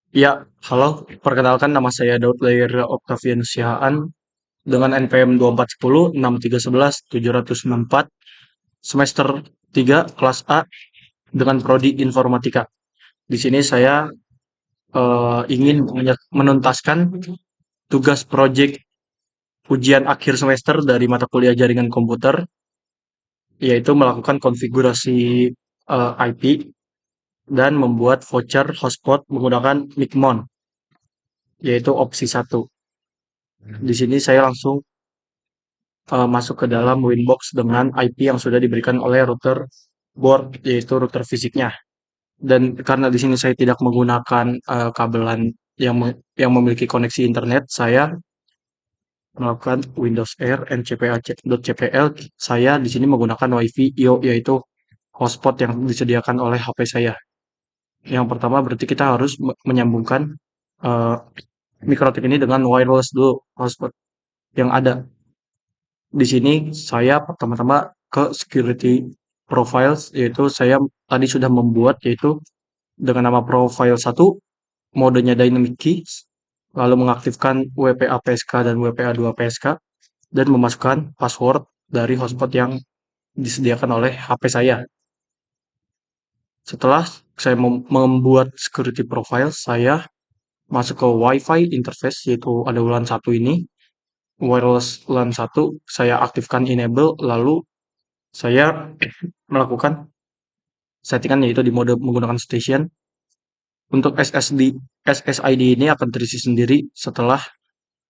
Ya, halo. Perkenalkan nama saya Daud Layer Octavian Sihaan dengan NPM 2410 6311 764 semester 3 kelas A dengan prodi Informatika. Di sini saya ingin menuntaskan tugas proyek ujian akhir semester dari mata kuliah jaringan komputer, yaitu melakukan konfigurasi IP dan membuat voucher hotspot menggunakan Micmon, yaitu opsi satu. Di sini saya langsung masuk ke dalam Winbox dengan IP yang sudah diberikan oleh router board, yaitu router fisiknya. Dan karena di sini saya tidak menggunakan kabelan yang memiliki koneksi internet, saya melakukan Windows R ncpac.cpl. Saya di sini menggunakan WiFi IO, yaitu hotspot yang disediakan oleh HP saya. Yang pertama berarti kita harus menyambungkan uh, mikrotik ini dengan wireless dulu hotspot yang ada. Di sini saya pertama-tama ke security profiles, yaitu saya tadi sudah membuat, yaitu dengan nama profile satu, modenya dynamic keys, lalu mengaktifkan WPA PSK dan WPA 2 PSK, dan memasukkan password dari hotspot yang disediakan oleh HP saya. Setelah saya membuat security profile, saya masuk ke Wi-Fi interface, yaitu ada WLAN satu ini, wireless LAN satu, saya aktifkan enable, lalu saya melakukan settingan, yaitu di mode menggunakan station. Untuk SSID ini akan terisi sendiri setelah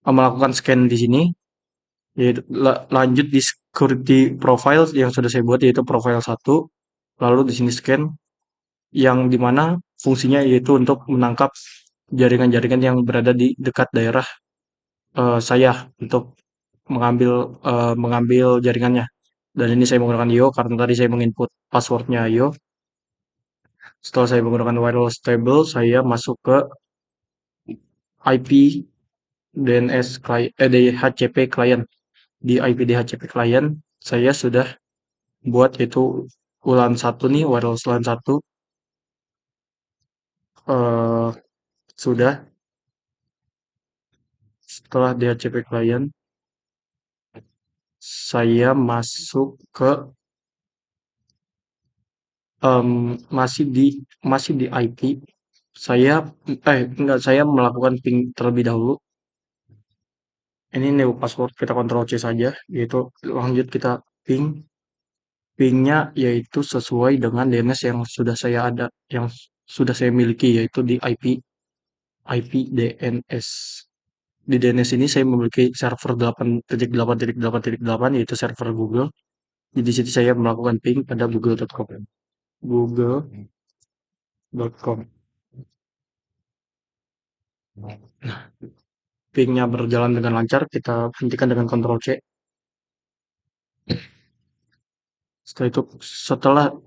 melakukan scan di sini, yaitu lanjut di security profile yang sudah saya buat, yaitu profile satu, lalu di sini scan, yang dimana fungsinya yaitu untuk menangkap jaringan-jaringan yang berada di dekat daerah saya untuk mengambil jaringannya. Dan ini saya menggunakan IO karena tadi saya menginput passwordnya IO. Setelah saya menggunakan wireless table, saya masuk ke IP DNS DHCP client. Di IP DHCP client saya sudah buat, yaitu WLAN satu nih, wireless LAN satu, eh, sudah. Setelah DHCP client, saya masuk ke em, masih di IP. Saya enggak, saya melakukan ping terlebih dahulu. Ini new password, kita Ctrl C saja, yaitu lanjut kita ping. Pingnya yaitu sesuai dengan DNS yang sudah saya miliki, yaitu di IP DNS. Di DNS ini saya memiliki server 8.8.8.8, yaitu server Google. Jadi di situ saya melakukan ping pada google.com. Google.com. Pingnya berjalan dengan lancar, kita hentikan dengan Ctrl C.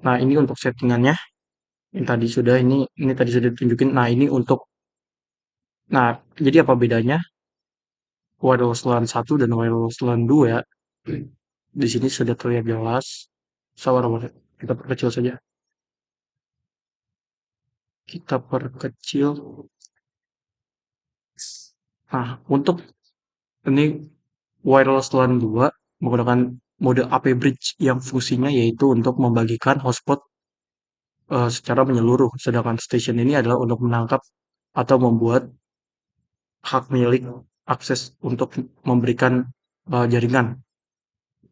Nah ini untuk settingannya. Ini tadi sudah, ini tadi sudah ditunjukin. Nah ini untuk, nah jadi apa bedanya wireless LAN 1 dan wireless LAN 2? Di sini sudah terlihat jelas. Sabar, kita perkecil saja. Kita perkecil. Nah, untuk ini wireless LAN 2 menggunakan mode AP Bridge yang fungsinya yaitu untuk membagikan hotspot secara menyeluruh. Sedangkan station ini adalah untuk menangkap atau membuat hak milik akses untuk memberikan jaringan.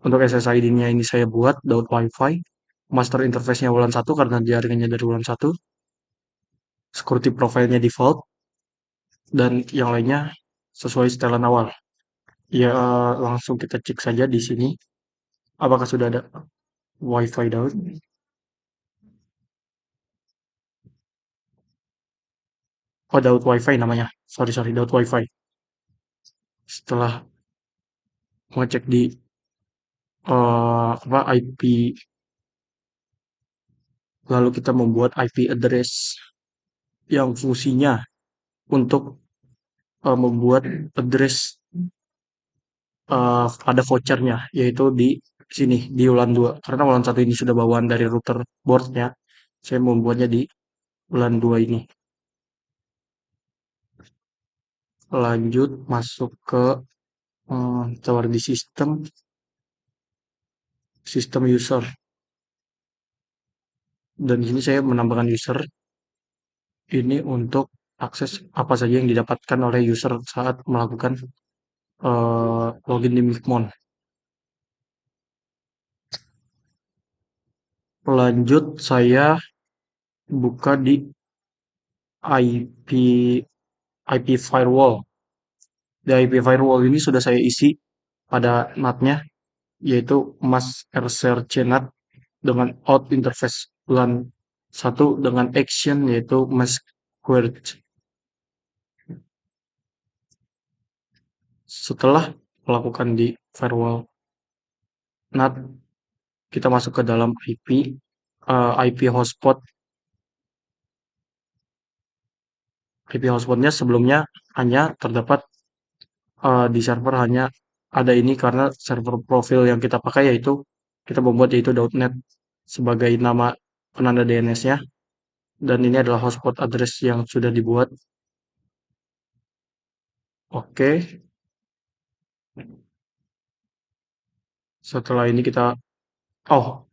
Untuk SSID-nya ini saya buat Daud Wi-Fi, master interface-nya WLAN 1 karena jaringannya dari WLAN 1, security profile-nya default, dan yang lainnya sesuai setelan awal. Ya, langsung kita cek saja di sini apakah sudah ada Wi-Fi Daud. Oh, Daud Wi-Fi namanya. Sorry, Daud Wi-Fi. Setelah mengecek di IP, lalu kita membuat IP address yang fungsinya untuk membuat address ada vouchernya, yaitu di sini di WLAN 2. Karena WLAN 1 ini sudah bawaan dari router boardnya, saya membuatnya di WLAN 2 ini. Lanjut masuk ke tower di sistem user. Dan di sini saya menambahkan user ini untuk akses apa saja yang didapatkan oleh user saat melakukan login di Micmon. Lanjut saya buka di IP IP firewall. Di IP firewall ini sudah saya isi pada NAT-nya, yaitu mask RCRC NAT dengan out interface LAN 1 dengan action yaitu mask query. Setelah melakukan di firewall NAT, kita masuk ke dalam IP hotspot. IP hotspotnya sebelumnya hanya terdapat di server hanya ada ini karena server profil yang kita pakai yaitu kita membuat yaitu .net sebagai nama penanda DNS-nya, dan ini adalah hotspot address yang sudah dibuat. Oke, setelah ini kita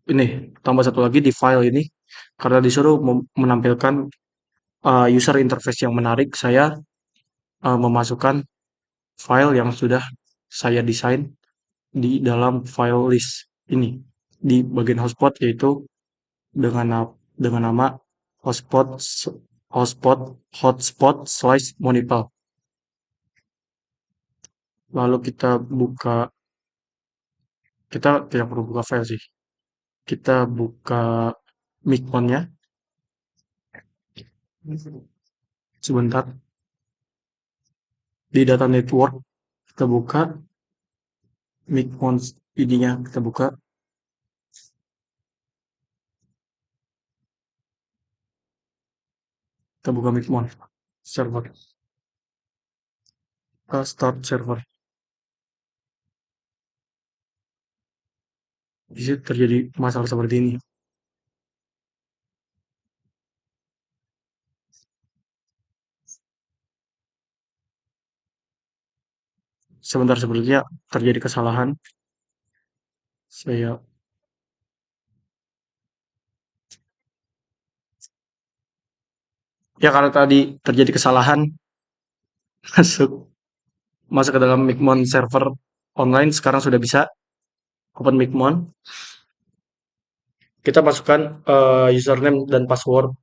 ini tambah satu lagi di file ini karena disuruh menampilkan user interface yang menarik, saya memasukkan file yang sudah saya desain di dalam file list ini di bagian hotspot, yaitu dengan nama hotspot hotspot hotspot/monipal. Lalu kita tidak perlu buka file sih. Kita buka Micmon-nya sebentar. Di data network kita buka Micmon ID-nya, kita buka. Kita buka Micmon server. Kita start server. Di situ terjadi masalah seperti ini. Sebentar, sebenarnya terjadi kesalahan. Saya karena tadi terjadi kesalahan masuk masuk ke dalam Micmon server online. Sekarang sudah bisa open Micmon. Kita masukkan username dan password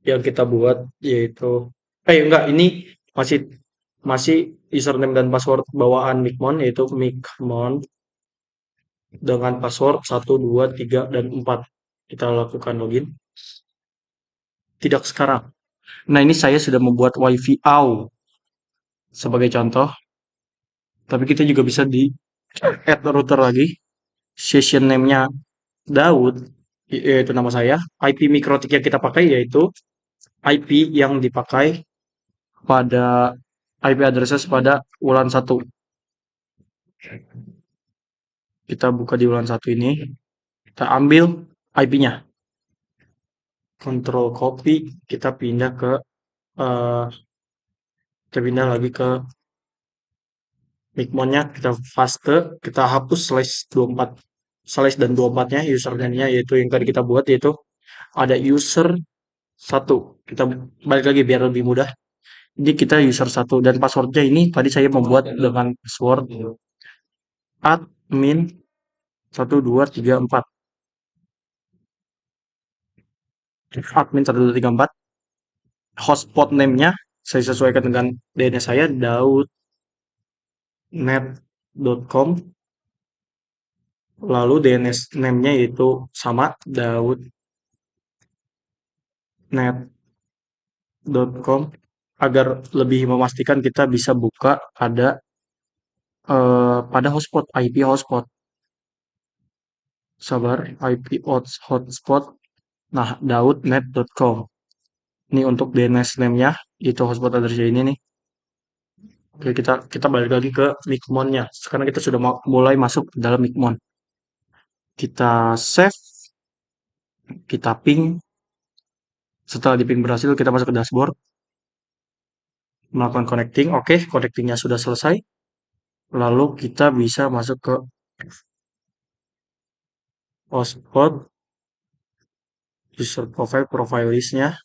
yang kita buat, yaitu enggak, ini masih masih username dan password bawaan Micmon, yaitu Micmon dengan password 1, 2, 3, dan 4. Kita lakukan login. Tidak sekarang. Nah, ini saya sudah membuat WiFi AU sebagai contoh. Tapi kita juga bisa di add router lagi. Session name-nya Daud, yaitu nama saya. IP mikrotik yang kita pakai yaitu IP yang dipakai pada IP addresses pada wulan 1. Kita buka di wulan 1 ini. Kita ambil IP-nya. Control copy, kita pindah lagi ke Micmon-nya, kita paste, kita hapus slash dan 24-nya, username-nya yaitu yang tadi kita buat, yaitu ada user 1. Kita balik lagi biar lebih mudah. Jadi kita user 1 dan passwordnya ini tadi saya membuat dengan password admin 1, 2, 3, 4. Admin 1, 2, 3, 4. Hotspot name-nya saya sesuaikan dengan DNS saya, daudnet.com. Lalu DNS name-nya yaitu sama, daudnet.com. Agar lebih memastikan kita bisa buka pada hotspot, IP hotspot. Sabar, IP hotspot. Nah, daudnet.com. Ini untuk DNS name-nya, itu hotspot address ini nih. Oke, kita balik lagi ke Micmon-nya. Sekarang kita sudah mulai masuk ke dalam Micmon. Kita save, kita ping. Setelah di ping berhasil, kita masuk ke dashboard. melakukan connecting. Oke, connectingnya sudah selesai. Lalu kita bisa masuk ke hotspot, user profile, profile listnya.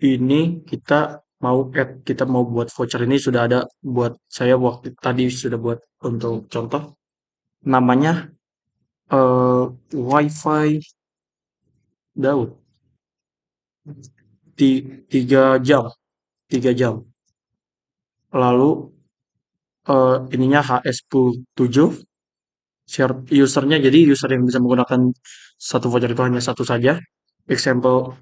Ini kita mau add, kita mau buat voucher ini sudah ada buat saya waktu tadi sudah buat untuk contoh. Namanya WiFi Daud. 3 jam, 3 jam. Lalu ininya HS7 share usernya, jadi user yang bisa menggunakan satu voucher itu hanya satu saja. Example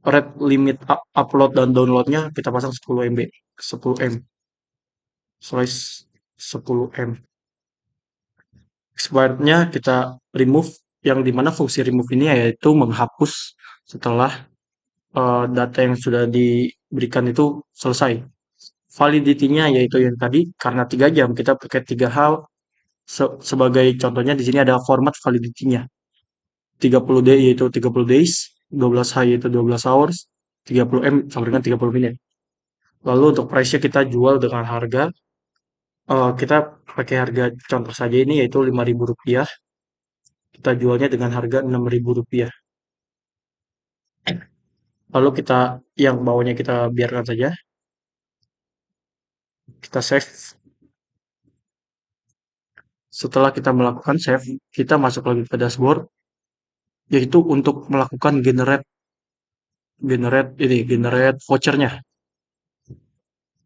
rate limit upload dan downloadnya kita pasang 10 MB, 10 M slice 10 M. Expirednya kita remove, yang dimana fungsi remove ini yaitu menghapus setelah data yang sudah diberikan itu selesai. Validity-nya yaitu yang tadi, karena 3 jam kita pakai 3 hal. Sebagai contohnya di sini ada format validity-nya. 30 day yaitu 30 days, 12 h yaitu 12 hours, 30 M sama dengan 30 menit. Lalu untuk price-nya kita jual dengan harga, kita pakai harga contoh saja ini yaitu Rp5.000. Kita jualnya dengan harga Rp6.000. Lalu kita yang bawahnya kita biarkan saja. Kita save. Setelah kita melakukan save, kita masuk lagi ke dashboard, yaitu untuk melakukan generate generate vouchernya.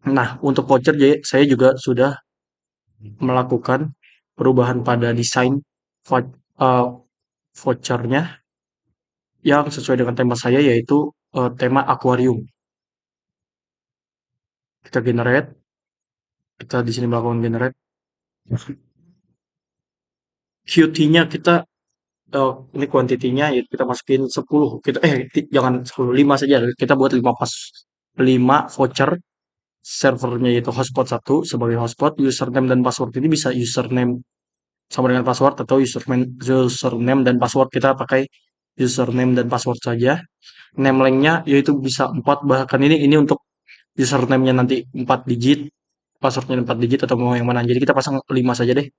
Nah, untuk voucher saya juga sudah melakukan perubahan pada desain vouchernya yang sesuai dengan tema saya, yaitu tema akuarium. Kita generate, kita di sini melakukan generate. QT-nya kita ini kuantitinya ya kita masukin 10. Kita jangan 10, 5 saja. Kita buat 5 pas 5 voucher. Servernya yaitu hotspot 1 sebagai hotspot, username dan password ini bisa username sama dengan password atau username dan password kita pakai username dan password saja. Name length-nya yaitu bisa 4, bahkan ini untuk username-nya nanti 4 digit, passwordnya 4 digit atau mau yang mana. Jadi kita pasang 5 saja deh.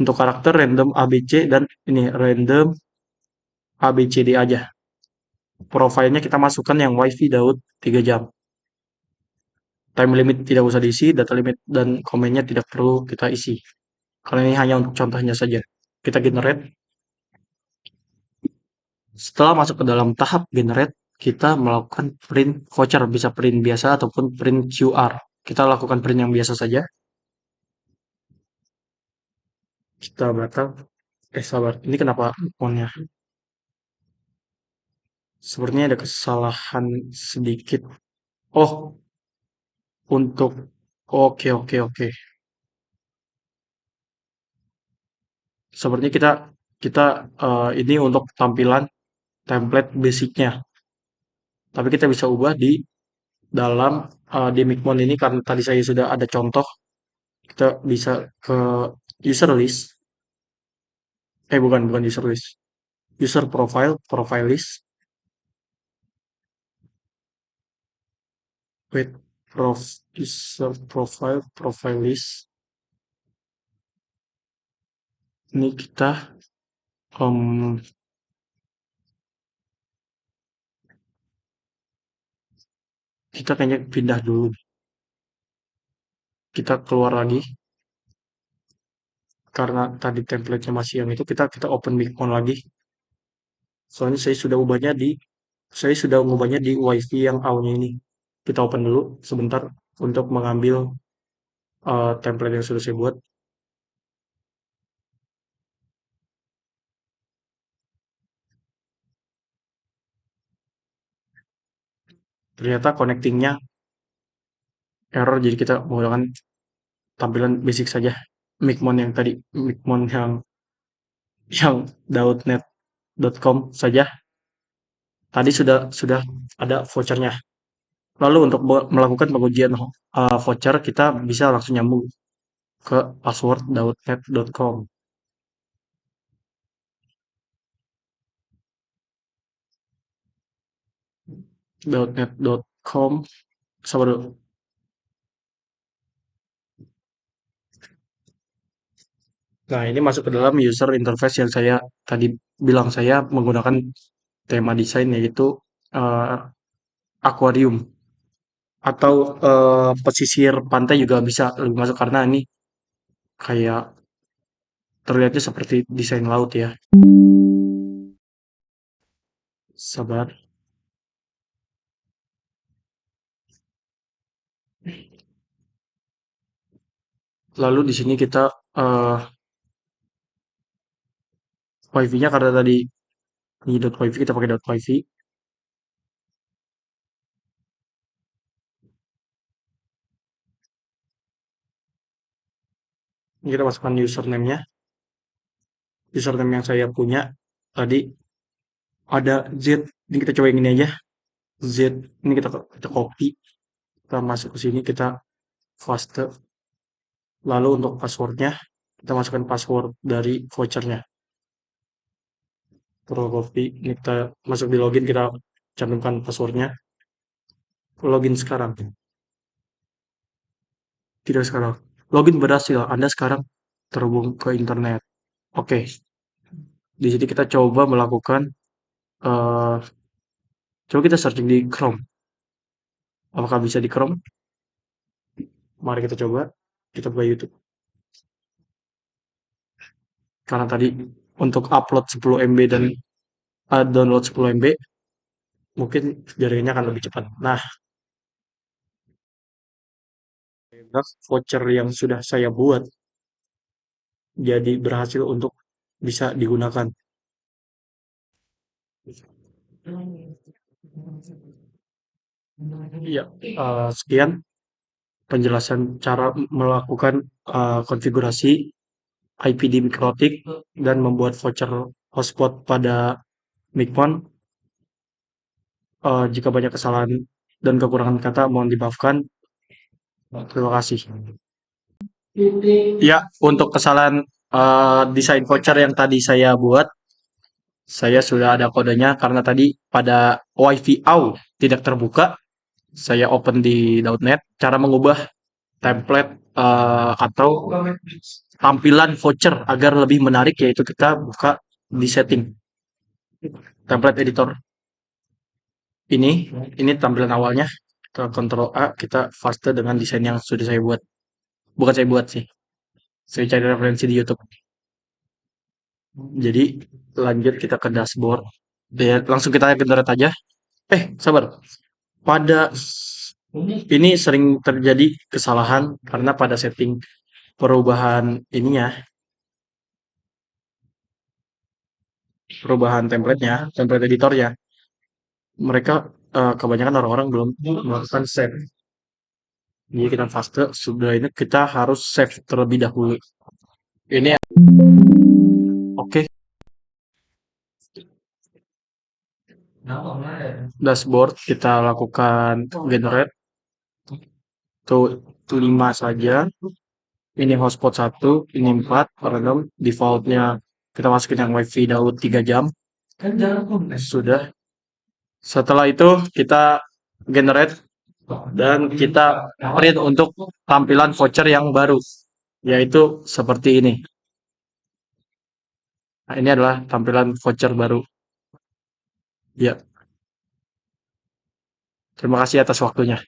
Untuk karakter random ABC dan ini random ABCD aja. Profilnya kita masukkan yang WiFi Daud 3 jam. Time limit tidak usah diisi, data limit dan komennya tidak perlu kita isi. Karena ini hanya untuk contohnya saja. Kita generate. Setelah masuk ke dalam tahap generate, kita melakukan print voucher. Bisa print biasa ataupun print QR. Kita lakukan print yang biasa saja. Kita batal. Sabar. Ini kenapa ikonnya? Sepertinya ada kesalahan sedikit. Oh, untuk oke oke oke. Sepertinya kita kita ini untuk tampilan template basicnya. Tapi kita bisa ubah di dalam di Micmon ini, karena tadi saya sudah ada contoh. Kita bisa ke user list. Bukan user list. User profile, profile list. Wait, user profile, profile list. Ini kita um, kita kayaknya pindah dulu. Kita keluar lagi karena tadi template-nya masih yang itu. Kita open Micmon lagi. Soalnya saya sudah mengubahnya di WiFi yang awalnya ini. Kita open dulu sebentar untuk mengambil template yang sudah saya buat. Ternyata connectingnya error, jadi kita menggunakan tampilan basic saja. Micmon yang tadi, Micmon yang .net.com saja. Tadi sudah ada vouchernya. Lalu untuk melakukan pengujian voucher, kita bisa langsung nyambung ke password.net.com. .net.com. Sabar dulu. Nah, ini masuk ke dalam user interface yang saya tadi bilang saya menggunakan tema desain yaitu eh, akuarium atau pesisir pantai juga bisa lebih masuk karena ini kayak terlihatnya seperti desain laut ya. Sabar. Lalu di sini kita wifi-nya karena tadi ini .wifi kita pakai .wifi. Ini kita masukkan username-nya. Username yang saya punya tadi ada Z. Ini kita coba yang ini aja. Z. Ini kita copy. Kita masuk ke sini kita paste. Lalu untuk passwordnya kita masukkan password dari vouchernya. Terus copy. Ini kita masuk di login kita cantumkan passwordnya. Login sekarang. Tidak sekarang. Login berhasil. Anda sekarang terhubung ke internet. Oke. Di sini kita coba melakukan eh coba kita searching di Chrome. Apakah bisa di Chrome? Mari kita coba. Kita buka YouTube. Karena tadi untuk upload 10 MB dan download 10 MB, mungkin jaringannya akan lebih cepat. Nah, voucher yang sudah saya buat jadi berhasil untuk bisa digunakan. Iya, sekian penjelasan cara melakukan konfigurasi IPD Mikrotik dan membuat voucher hotspot pada Mikpon. Jika banyak kesalahan dan kekurangan kata, mohon dimaafkan. Terima kasih. Ya, untuk kesalahan desain voucher yang tadi saya buat, saya sudah ada kodenya karena tadi pada WiFi out tidak terbuka. Saya open di .NET. Cara mengubah template atau tampilan voucher agar lebih menarik yaitu kita buka di setting template editor. Ini tampilan awalnya. Kita Ctrl A, kita paste dengan desain yang sudah saya buat. Bukan saya buat sih. Saya cari referensi di YouTube. Jadi lanjut kita ke dashboard. Ya, langsung kita generate aja. Sabar. Pada ini sering terjadi kesalahan karena pada setting perubahan ininya, perubahan template-nya, template editornya, mereka kebanyakan orang-orang belum melakukan save. Jadi kita paste, sudah ini kita harus save terlebih dahulu. Ini oke. Dashboard kita lakukan generate to 5 saja. Ini hotspot 1, ini 4, random, defaultnya kita masukin yang wifi download 3 jam. Sudah. Setelah itu kita generate dan kita print untuk tampilan voucher yang baru, yaitu seperti ini. Nah, ini adalah tampilan voucher baru. Ya, terima kasih atas waktunya.